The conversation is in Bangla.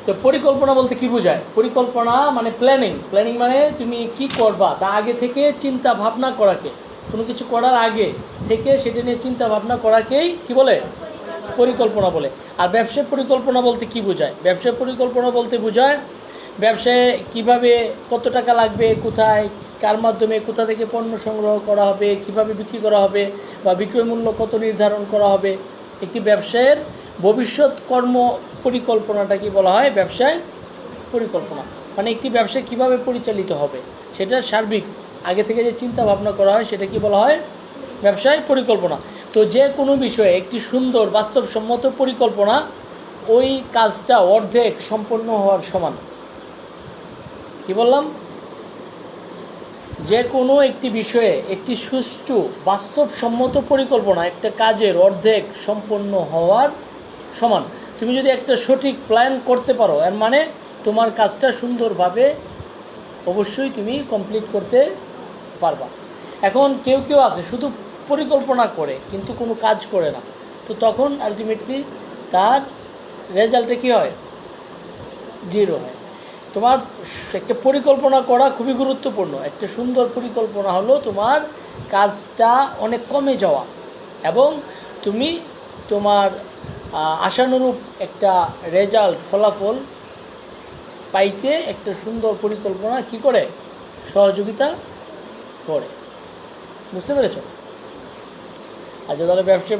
তো পরিকল্পনা বলতে কী বোঝায়? পরিকল্পনা মানে প্ল্যানিং। প্ল্যানিং মানে তুমি কি করবা তা আগে থেকে চিন্তা ভাবনা করাকে, কোনো কিছু করার আগে থেকে সেটা নিয়ে চিন্তা ভাবনা করাকেই কি বলে? পরিকল্পনা বলে। আর ব্যবসায় পরিকল্পনা বলতে কী বোঝায়? ব্যবসায় পরিকল্পনা বলতে বোঝায় ব্যবসায় কিভাবে, কত টাকা লাগবে, কোথায়, কার মাধ্যমে, কোথা থেকে পণ্য সংগ্রহ করা হবে, কিভাবে বিক্রি করা হবে, বা বিক্রয় মূল্য কত নির্ধারণ করা হবে। একটি ব্যবসায়ের ভবিষ্যৎ কর্ম পরিকল্পনাটা কি বলা হয়? ব্যবসায় পরিকল্পনা মানে একটি ব্যবসা কিভাবে পরিচালিত হবে সেটা সার্বিক আগে থেকে যে চিন্তা ভাবনা করা হয় সেটা কি বলা হয়? ব্যবসায় পরিকল্পনা। তো যে কোনো বিষয়ে একটি সুন্দর বাস্তবসম্মত পরিকল্পনা ওই কাজটা অর্ধেক সম্পন্ন হওয়ার সমান। কি বললাম? যে কোনো একটি বিষয়ে একটি সুষ্ঠু বাস্তবসম্মত পরিকল্পনা একটা কাজের অর্ধেক সম্পন্ন হওয়ার সমান। তুমি যদি একটা সঠিক প্ল্যান করতে পারো এর মানে তোমার কাজটা সুন্দরভাবে অবশ্যই তুমি কমপ্লিট করতে পারবা। এখন কেউ কেউ আছে শুধু পরিকল্পনা করে কিন্তু কোনো কাজ করে না, তো তখন আলটিমেটলি তার রেজাল্টে কী হয়? জিরো হয়। তোমার একটা পরিকল্পনা করা খুবই গুরুত্বপূর্ণ। একটা সুন্দর পরিকল্পনা হলো তোমার কাজটা অনেক কমে যাওয়া এবং তুমি তোমার আশানুরূপ একটা রেজাল্ট, ফলাফল পাইতে একটা সুন্দর পরিকল্পনা কি করে? সহযোগিতা করে। বুঝতে পেরেছ? আচ্ছা, তাহলে ব্যবসা